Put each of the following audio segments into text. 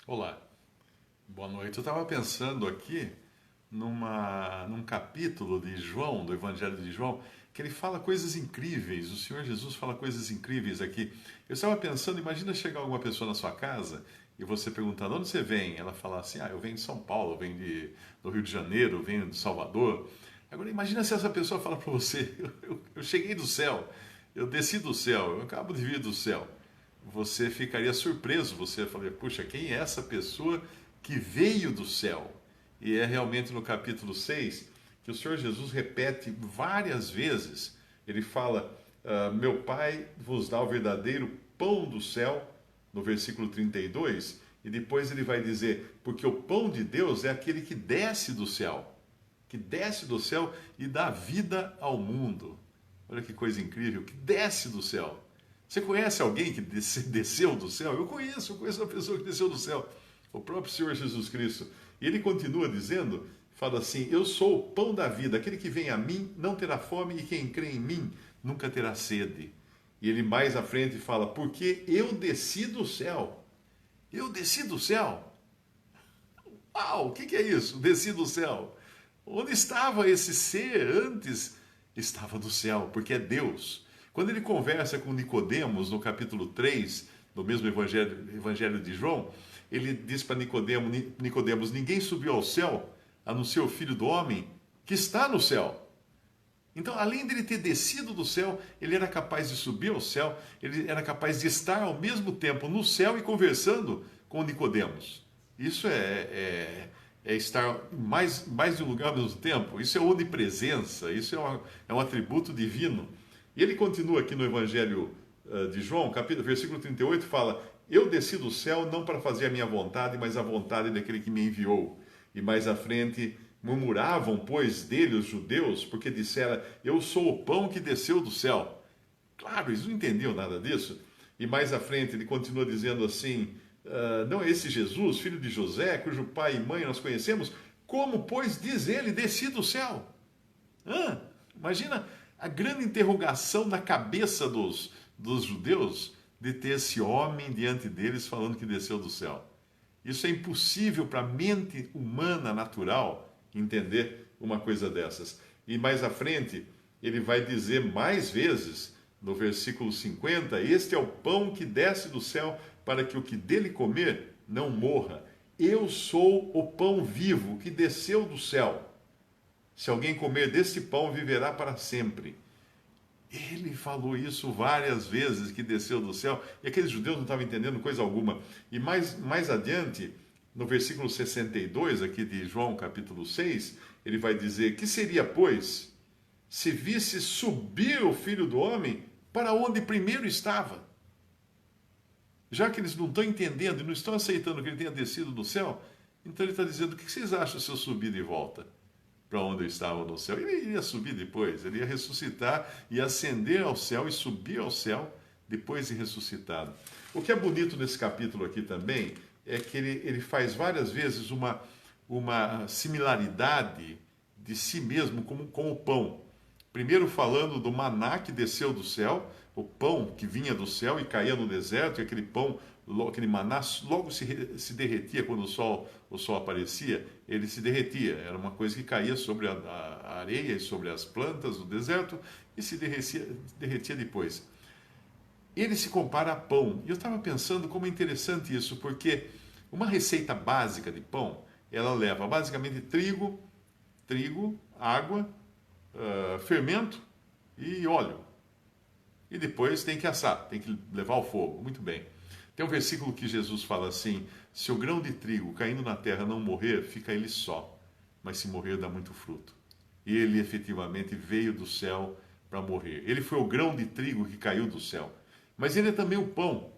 Olá, boa noite. Eu estava pensando aqui num capítulo de João, do Evangelho de João, que ele fala coisas incríveis. O Senhor Jesus fala coisas incríveis aqui. Eu estava pensando, imagina chegar alguma pessoa na sua casa e você perguntar: de onde você vem? Ela falar assim: eu venho de São Paulo, eu venho do Rio de Janeiro, eu venho de Salvador. Agora imagina se essa pessoa fala para você: eu cheguei do céu, eu desci do céu, eu acabo de vir do céu. Você ficaria surpreso, você falaria: puxa, quem é essa pessoa que veio do céu? E é realmente no capítulo 6 que o Senhor Jesus repete várias vezes. Ele fala: meu Pai vos dá o verdadeiro pão do céu, no versículo 32, e depois ele vai dizer: porque o pão de Deus é aquele que desce do céu e dá vida ao mundo. Olha que coisa incrível, que desce do céu. Você conhece alguém que desceu do céu? Eu conheço uma pessoa que desceu do céu, o próprio Senhor Jesus Cristo. E ele continua dizendo, fala assim: eu sou o pão da vida, aquele que vem a mim não terá fome, e quem crê em mim nunca terá sede. E ele mais à frente fala: porque eu desci do céu. Eu desci do céu. Uau, o que é isso? Desci do céu. Onde estava esse ser antes? Estava no céu, porque é Deus. Quando ele conversa com Nicodemos, no capítulo 3 do mesmo evangelho de João, ele diz para Nicodemos: ninguém subiu ao céu, a não ser o Filho do Homem, que está no céu. Então, além dele ter descido do céu, ele era capaz de subir ao céu, ele era capaz de estar ao mesmo tempo no céu e conversando com Nicodemos. Isso é estar mais de um lugar ao mesmo tempo. Isso é onipresença, isso é um atributo divino. E ele continua aqui no Evangelho de João, capítulo, versículo 38, fala: eu desci do céu não para fazer a minha vontade, mas a vontade daquele que me enviou. E mais à frente, murmuravam, pois, dele os judeus, porque disseram: eu sou o pão que desceu do céu. Claro, eles não entendiam nada disso. E mais à frente ele continua dizendo assim: não é esse Jesus, filho de José, cujo pai e mãe nós conhecemos? Como, pois, diz ele, desci do céu? Imagina a grande interrogação na cabeça dos judeus de ter esse homem diante deles falando que desceu do céu. Isso é impossível para a mente humana natural entender uma coisa dessas. E mais à frente, ele vai dizer mais vezes, no versículo 50, este é o pão que desce do céu para que o que dele comer não morra. Eu sou o pão vivo que desceu do céu. Se alguém comer desse pão, viverá para sempre. Ele falou isso várias vezes, que desceu do céu, e aqueles judeus não estavam entendendo coisa alguma. E mais adiante, no versículo 62, aqui de João capítulo 6, ele vai dizer: que seria, pois, se visse subir o Filho do Homem para onde primeiro estava? Já que eles não estão entendendo e não estão aceitando que ele tenha descido do céu, então ele está dizendo: o que vocês acham se eu subir de volta para onde eu estava no céu? Ele iria subir depois, ele ia ressuscitar, ia ascender ao céu e subir ao céu depois de ressuscitado. O que é bonito nesse capítulo aqui também é que ele faz várias vezes uma similaridade de si mesmo com o pão. Primeiro falando do maná que desceu do céu, o pão que vinha do céu e caía no deserto, e aquele pão, aquele maná, logo se derretia quando o sol aparecia, ele se derretia. Era uma coisa que caía sobre a areia e sobre as plantas do deserto e se derretia depois. Ele se compara a pão. E eu estava pensando como é interessante isso, porque uma receita básica de pão, ela leva basicamente trigo, água, fermento e óleo. E depois tem que assar, tem que levar ao fogo. Muito bem. Tem um versículo que Jesus fala assim: se o grão de trigo caindo na terra não morrer, fica ele só, mas se morrer, dá muito fruto. E ele efetivamente veio do céu para morrer. Ele foi o grão de trigo que caiu do céu. Mas ele é também o pão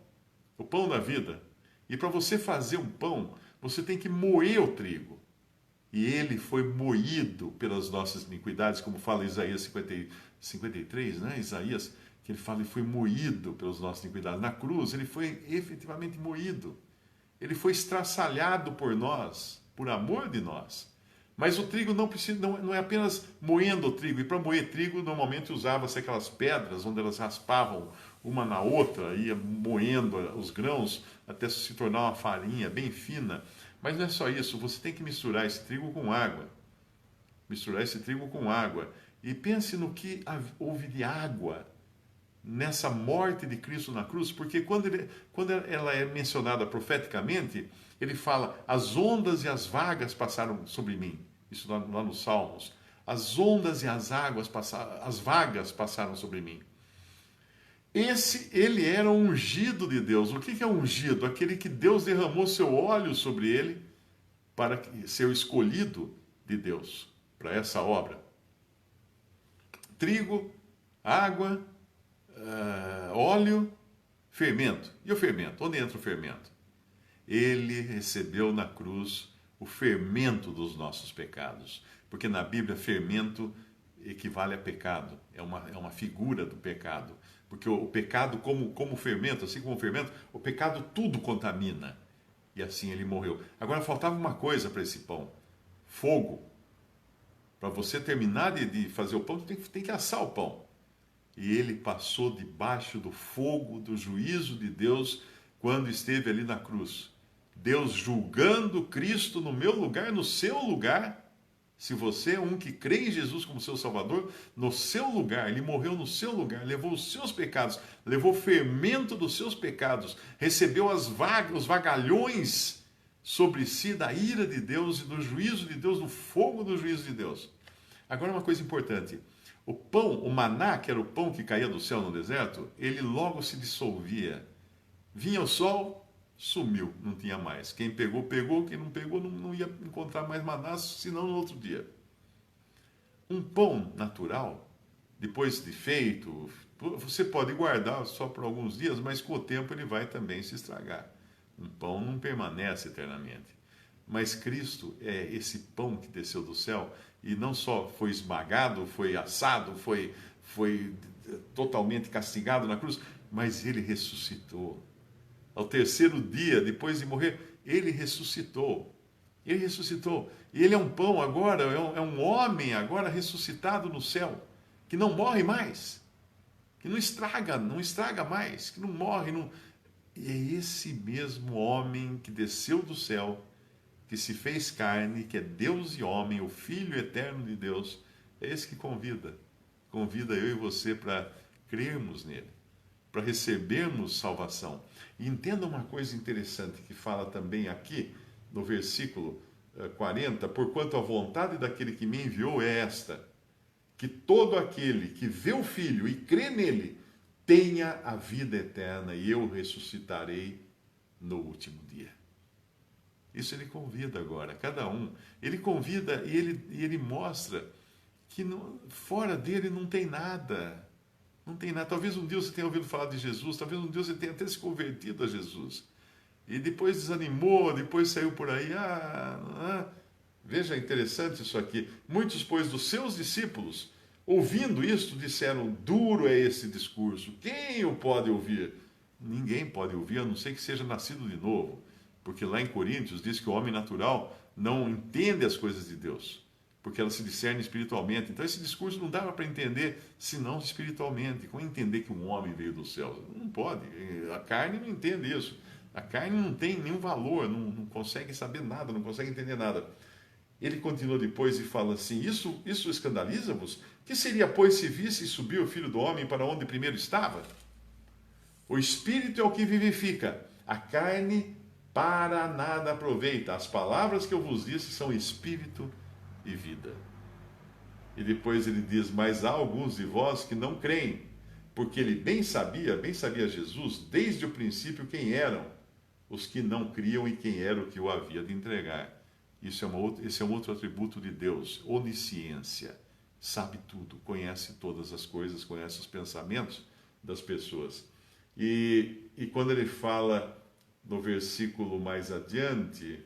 da vida. E para você fazer um pão, você tem que moer o trigo. E ele foi moído pelas nossas iniquidades, como fala Isaías 53, né? Isaías, que ele fala: ele foi moído pelas nossas iniquidades. Na cruz, ele foi efetivamente moído. Ele foi estraçalhado por nós, por amor de nós, Mas o trigo não precisa, não é apenas moendo o trigo. E para moer trigo, normalmente usava-se aquelas pedras onde elas raspavam uma na outra, ia moendo os grãos até se tornar uma farinha bem fina. Mas não é só isso, você tem que misturar esse trigo com água. Misturar esse trigo com água. E pense no que houve de água nessa morte de Cristo na cruz, porque quando ela é mencionada profeticamente, ele fala: as ondas e as vagas passaram sobre mim. Isso lá nos Salmos. As ondas e as águas passaram, as vagas passaram sobre mim. Ele era o ungido de Deus. O que é ungido? Aquele que Deus derramou seu óleo sobre ele para ser o escolhido de Deus para essa obra. Trigo, água, óleo, fermento. E o fermento? Onde entra o fermento? Ele recebeu na cruz o fermento dos nossos pecados. Porque na Bíblia, fermento equivale a pecado. É uma figura do pecado. Porque o pecado, como fermento, assim como o fermento, o pecado tudo contamina. E assim ele morreu. Agora faltava uma coisa para esse pão: fogo. Para você terminar de fazer o pão, tem que assar o pão. E ele passou debaixo do fogo do juízo de Deus quando esteve ali na cruz. Deus julgando Cristo no meu lugar, no seu lugar. Se você é um que crê em Jesus como seu Salvador, no seu lugar, ele morreu no seu lugar, levou os seus pecados, levou o fermento dos seus pecados, recebeu os vagalhões sobre si da ira de Deus e do juízo de Deus, do fogo do juízo de Deus. Agora uma coisa importante: o pão, o maná, que era o pão que caía do céu no deserto, ele logo se dissolvia. Vinha o sol, sumiu, não tinha mais. Quem pegou, pegou. Quem não pegou, não ia encontrar mais maná, senão no outro dia. Um pão natural, depois de feito, você pode guardar só por alguns dias, mas com o tempo ele vai também se estragar. Um pão não permanece eternamente. Mas Cristo é esse pão que desceu do céu e não só foi esmagado, foi assado, foi totalmente castigado na cruz, mas ele ressuscitou. Ao terceiro dia, depois de morrer, ele ressuscitou. Ele ressuscitou. E ele é um pão agora, é um homem agora ressuscitado no céu, que não morre mais, que não estraga mais, que não morre. E é esse mesmo homem que desceu do céu, que se fez carne, que é Deus e homem, o Filho eterno de Deus, é esse que convida eu e você para crermos nele, para recebermos salvação. E entenda uma coisa interessante que fala também aqui no versículo 40: porquanto a vontade daquele que me enviou é esta, que todo aquele que vê o Filho e crê nele tenha a vida eterna, e eu o ressuscitarei no último dia. Isso ele convida agora, cada um. Ele convida e ele mostra que fora dele não tem nada. Não tem nada. Talvez um dia você tenha ouvido falar de Jesus, talvez um dia você tenha até se convertido a Jesus. E depois desanimou, depois saiu por aí. Veja, interessante isso aqui. Muitos, pois, dos seus discípulos, ouvindo isto, disseram: duro é esse discurso, quem o pode ouvir? Ninguém pode ouvir, a não ser que seja nascido de novo. Porque lá em Coríntios diz que o homem natural não entende as coisas de Deus, porque elas se discernem espiritualmente. Então esse discurso não dava para entender senão espiritualmente. Como entender que um homem veio do céu? Não pode. A carne não entende isso. A carne não tem nenhum valor, não consegue saber nada, não consegue entender nada. Ele continua depois e fala assim: isso escandaliza-vos? Que seria, pois, se visse subir o Filho do Homem para onde primeiro estava? O Espírito é o que vivifica, a carne para nada aproveita. As palavras que eu vos disse são espírito e vida. E depois ele diz: mas há alguns de vós que não creem, porque ele bem sabia Jesus, desde o princípio, quem eram os que não criam e quem era o que o havia de entregar. Esse é um outro atributo de Deus: onisciência. Sabe tudo, conhece todas as coisas, conhece os pensamentos das pessoas. E quando ele fala no versículo mais adiante,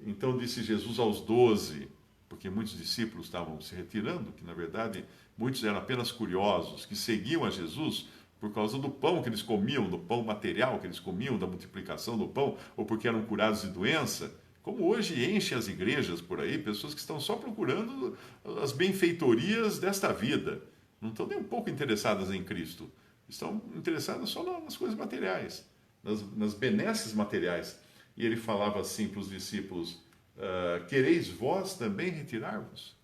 então disse Jesus aos 12, porque muitos discípulos estavam se retirando, que na verdade muitos eram apenas curiosos, que seguiam a Jesus por causa do pão que eles comiam, do pão material que eles comiam, da multiplicação do pão, ou porque eram curados de doença, Como hoje enche as igrejas por aí, pessoas que estão só procurando as benfeitorias desta vida. Não estão nem um pouco interessadas em Cristo. Estão interessadas só nas coisas materiais, nas benesses materiais. E ele falava assim para os discípulos: quereis vós também retirar-vos?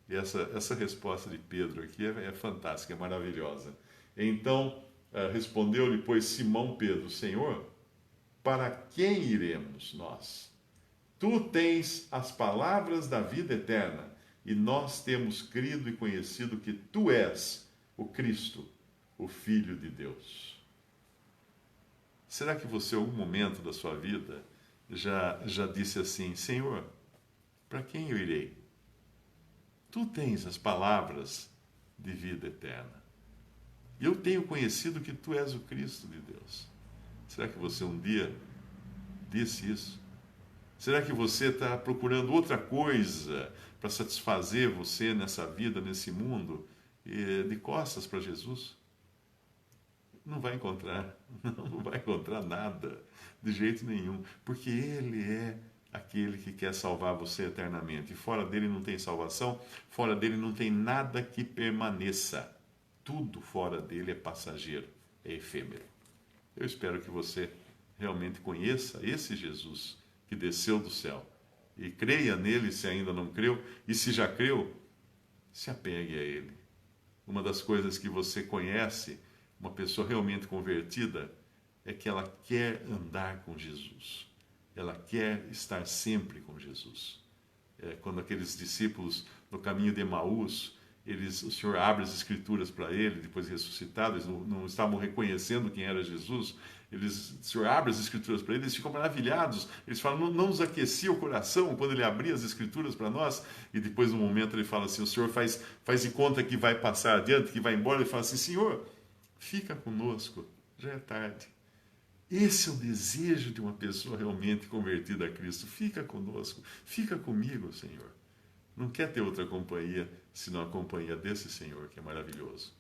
E essa resposta de Pedro aqui é fantástica, é maravilhosa. Então respondeu-lhe, pois, Simão Pedro: Senhor, para quem iremos nós? Tu tens as palavras da vida eterna, e nós temos crido e conhecido que tu és o Cristo, o Filho de Deus. Será que você, em algum momento da sua vida, já disse assim: Senhor, para quem eu irei? Tu tens as palavras de vida eterna. E eu tenho conhecido que tu és o Cristo de Deus. Será que você um dia disse isso? Será que você está procurando outra coisa para satisfazer você nessa vida, nesse mundo, de costas para Jesus? Não vai encontrar, não vai encontrar nada, de jeito nenhum, porque Ele é aquele que quer salvar você eternamente. E fora dele não tem salvação, fora dele não tem nada que permaneça. Tudo fora dele é passageiro, é efêmero. Eu espero que você realmente conheça esse Jesus que desceu do céu e creia nele se ainda não creu, e se já creu, se apegue a ele. Uma das coisas que você conhece, uma pessoa realmente convertida, é que ela quer andar com Jesus. Ela quer estar sempre com Jesus. Quando aqueles discípulos no caminho de Emaús, o Senhor abre as escrituras para ele, depois de ressuscitado, eles não estavam reconhecendo quem era Jesus, o Senhor abre as escrituras para eles, eles ficam maravilhados, eles falam, não nos aquecia o coração quando ele abria as escrituras para nós, e depois, num momento, ele fala assim, o Senhor faz de conta que vai passar adiante, que vai embora, ele fala assim, Senhor, fica conosco, já é tarde. Esse é o desejo de uma pessoa realmente convertida a Cristo. Fica conosco, fica comigo, Senhor. Não quer ter outra companhia, senão a companhia desse Senhor, que é maravilhoso.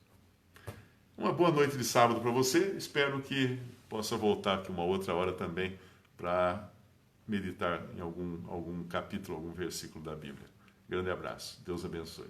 Uma boa noite de sábado para você. Espero que possa voltar aqui uma outra hora também para meditar em algum capítulo, algum versículo da Bíblia. Grande abraço. Deus abençoe.